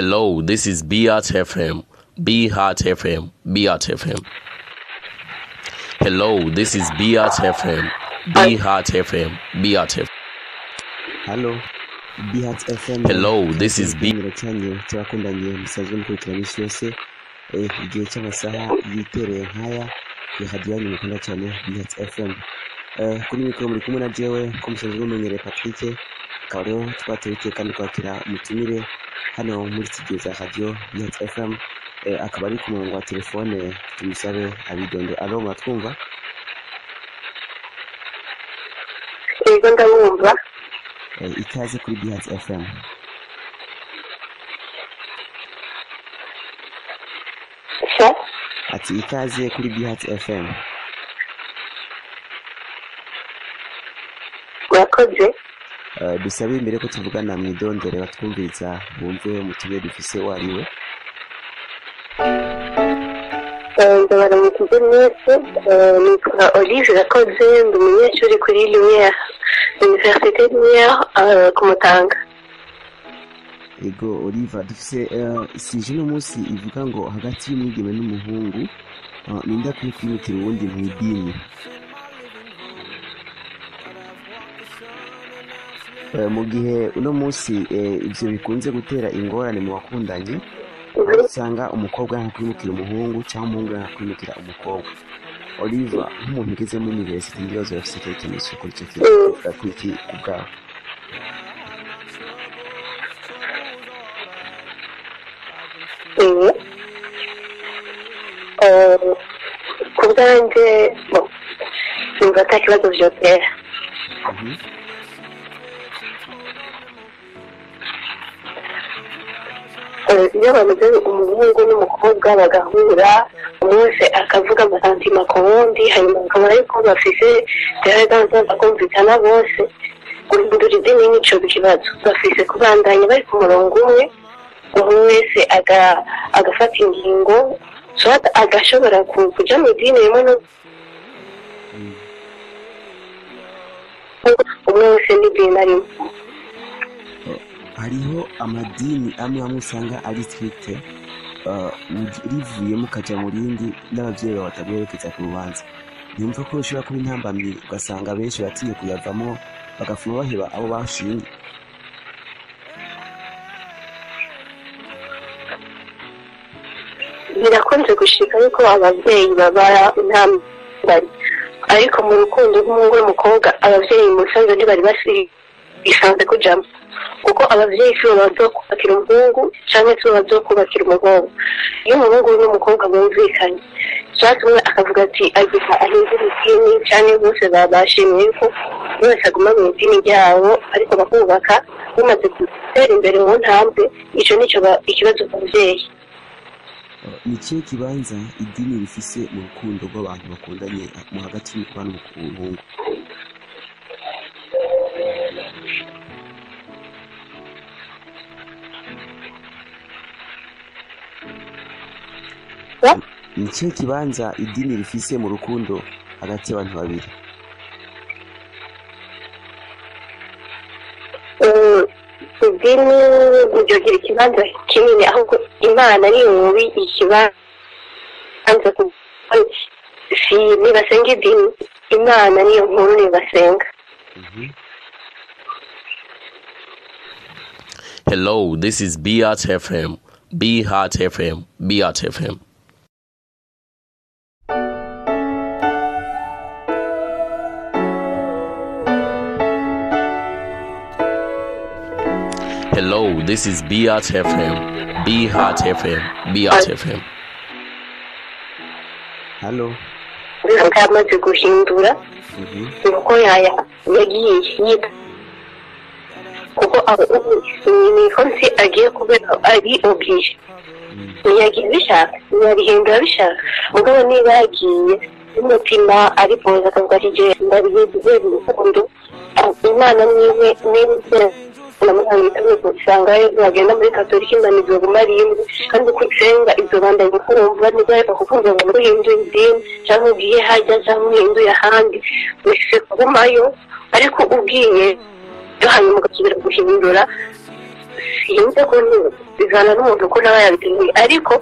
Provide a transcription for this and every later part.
Hello, this is Beat FM. Be Heart FM. Beat FM. Hello, this is Beat FM. Be Heart FM. Beat FM. Hello, Beat FM. Hello, this is Beat. Turakundanye musaje mukurikirana isi yose igihe cy'amasaha yitereye nkaya radio yanyu mukunda cyane Beat FM. Kuri mikoro muri kumwe na jewe ko musaje mumenyere Patrick Karo twatereke kandi kwakira mutumire hano muri studio za radio Beat FM. Akaba ari ku murongo wa telefone tumusabe abidondo. Alo mwatwumva? Yego ndabumva. Ikaze kuri Beat FM. Ati ikaze kuri Beat FM. Mwakoze. Dusabe imbere ko tuvugana mwidondore batwumviriza bumve mutube dufise wariwe. Ndabara mu mwese nitwa Olive Rakoze, ndi umunyeshuri kuri Lumière Université Lumière ku Mutanga. Ego Olive, dufise sije no munsi ivuga ngo hagati y'umwigeme n'umuhungu ninda kwimukira uwundi mu idini. Mu gihe uno munsi ivyo bikunze gutera ingorane mu bakundanye, usanga umukobwa yakwimukira umuhungu cyangwa umuhungu yakwimukira umukobwa. Oliver, nk'umuntu ugeze muri university ndibazo yafise ikintu cy'ukuri cyo kwiki kubwa. Kubwanjye numva ata kibazo vyotera. Iyo bamaze umuhungu n'umukobwa bagahura, umwese akavuga amasantima ku wundi, hanyuma bakabona yuko bafise dereganza bakumvikana bose, guhindura idini n'ico kibazo. Bafise kubandanya bari ku murongo umwe, umwe wese agafata ingingo, agashobora kuja mu idini rimwe umwe wese n'idini arimo. Hariho amadini amwe usanga ari strict, rivuyemo kaja mu rindi n'abavyeyi bataberekeza ku rubanza. Nyumva ko ushobora kuba intambamyi ugasanga benshi batiye kuyavamo bagafuma baheba abo bashinga. Birakunze gushika yuko abavyeyi babara intambamyi, ariko mu rukundo rw'umuhungu n'umukobwa abavyeyi musanze ntibari bisanze kujamo, kuko abavyeyi si bo bazokubakira umuhungu canke si bo bazokubakira umukobwa. Iyo umuhungu n'umukobwa bumvikanye, umwe akavuga ati agira ahindura idini canke bose bashimiye yuko bose aguma mu idini ryabo, ariko bakubaka bamaze gutera imbere mu ntambwe, ico nico ikibazo abavyeyi. Ni kihe kibanza idini rifise mu rukundo rw'abantu bakundanye mu hagati y'umukobwa n'umuhungu? Ni kihe kibanza idini rifise mu rukundo hagati y'abantu babiri? Idini ryogira ikibanza kinini, ahubwo Imana ni mubi ikibanza si nibasenga idini, Imana niyo nkuru nibasenga. Hello, this is Beat FM. Be Heart FM. Beat FM. Hello, this is Beat FM. Be Heart FM. Beat FM. Hello. Amaze guhindura nuko yagiye yita, kuko ni konsi agiye kubera ari oblige, yagiye bishaka yabihindura bishaka, mugabo niba yagiye umutima ari poza akavuga ati je ndabigiye urukundo, Imana niwe usangayo bagenda muri Katolika imanizo gumariye, kandi kusenga izo bandanye kurumva nibwo kuvuga ngo muhinduye idini cyangwa ugiye hajya cyangwa uhinduye ahandi wese kugumayo, ariko ubwiye hanyuma ugasubira guhindura sinzi ko bizana n'umuntu ko nawe yabiteguye ariko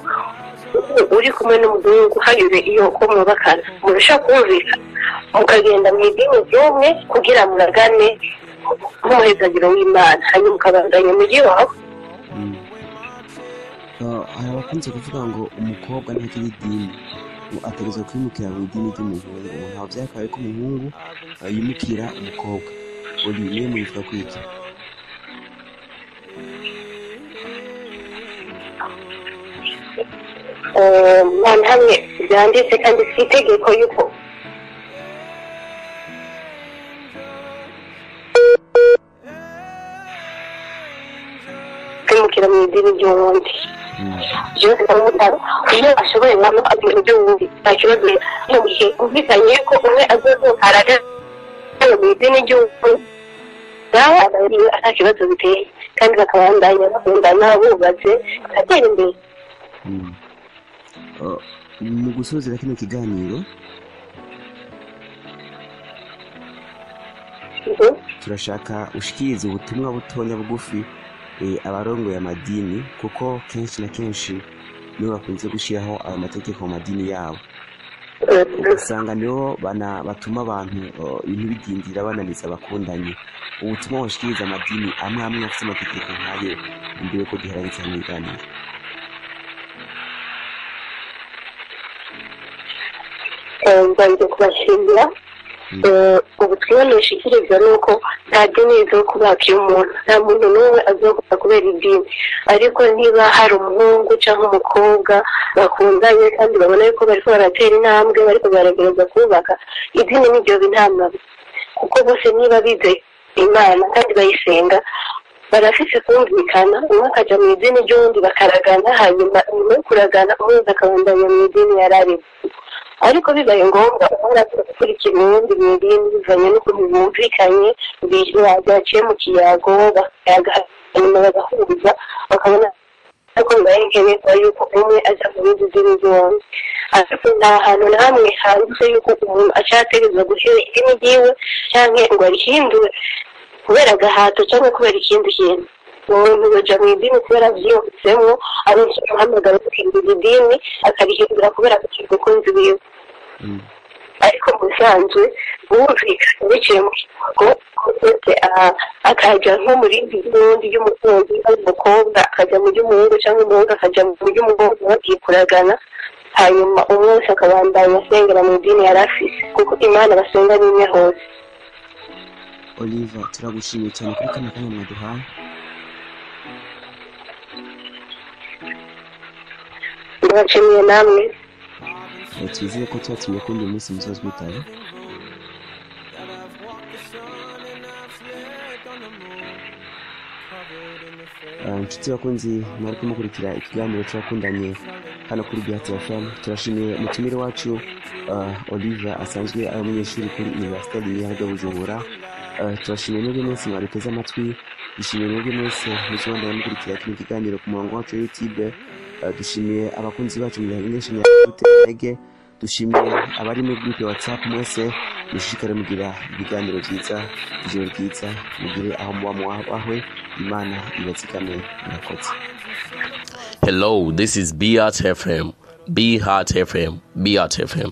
uri kumwe n'umuhungu hanyuze iyo ko mwubakana murashaka kumvikana mukagenda mu idini ry'umwe kugira muragane nk'umuhezagiro w'Imana hanyuma ukabandanya umujyi wawe. hari abakunze kuvuga ngo umukobwa ntagira idini ategerezwa kwimukira mu idini ry'umuhungu ntaho byakabaye ko umuhungu yimukira umukobwa uri niyo mubivuga kwiki? nta hamwe byanditse kandi si itegeko yuko kwimukira mu idini ry'uwundi byose ndamutara iyo ashoboye namo agira iby'uwundi nta kibazo mu gihe umvikanye ko umwe azokara mu idini ry'uwundi nawe abariwe nta kibazo biteye kandi bakabandanya bakundana bubatse bagatera imbere. mu gusozera kino kiganiro turashaka ushikirize ubutumwa butonya bugufi abarongoye amadini kuko kenshi na kenshi nibo bakunze gushyiraho ayo mategeko mu madini yabo ugasanga nibo batuma abantu ibintu bidindira bananiza abakundanye. ubutumwa bushikiriza amadini amwe amwe afite amategeko nk'ayo imbere yuko duherangiza mu biganiro. nzajya kubashimira ubutumwa nishikiriza ni uko nta dini zo kubakira umuntu nta muntu n'umwe azokora kubera idini ariko niba hari umuhungu cyangwa umukobwa bakundanye kandi babona yuko bariko baratera intambwe bariko baragerageza kubaka idini n'iryo binama kuko bose niba bizeye Imana kandi bayisenga barafise kumvikana umwe akaja mu idini ry'undi bakaragana hanyuma nyuma yo kuragana umwe akabandanya mu idini yarari ariko bibaye ngombwa umwe gukurikira uwundi mu idini bivanye n'ukuntu bumvikanye byaciye mu kiyago hanyuma bagahuza bakabona ko bibaye nkenerwa yuko umwe aja mu bindi dini ry'uwundi ariko nta hantu na hamwe handitse yuko umuntu acategereza guhera idini ryiwe canke ngo arihindure kubera agahato cyangwa kubera ikindi kintu. umuntu baja mu idini kubera vyiyumvitsemwo abenshi bahamagara guhindura idini akarihindura kubera gukinga kunzi wiwe ariko mu bisanzwe bumvikanye biciye mu kigo kose akaja nko mu rindi ry'undi ry'umukunzi w'umukobwa akaja mu ry'umuhungu cyangwa umuhungu akaja mu ry'umukobwa bagiye kuragana hanyuma umwe wese akabandanya asengera mu idini yari afise kuko Imana basenga n'imwe hose. Oliva turagushimiye cyane kuri kano kanya mwaduhaye. ndabashimiye namwe twizeye ko tubatumye kundi umunsi muzoza witaye. inshuti bakunzi mwari kumukurikira ikiganiro cy'abakundanye hano kuri BHT FM. turashimiye umutumire wacu Oliva asanzwe ari umunyeshuri kuri Université ya Bujumbura. turashimiye mwebwe mwese mwaduteze amatwi, dushimiye mwebwe mwese muzobandanya mukurikira kino kiganiro ku murongo wacu wa YouTube. dushimiye abakunzi bacu mu bihanganisha nyakutege, dushimiye abari muri group ya WhatsApp mwese mushishikare mugira ibiganiro byiza, ijoro ryiza, mugire aho muba mwahwe, Imana ibazigame murakoze. Hello, this is BHT FM. BHT FM. BHT FM.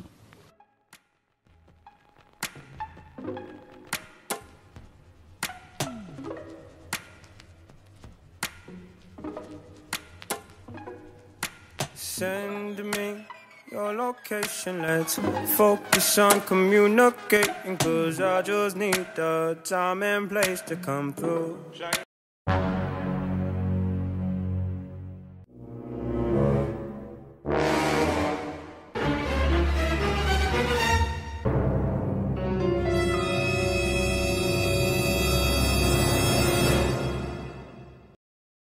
Send me your location, let's focus on communicating, 'cause I just need the time and place to come through.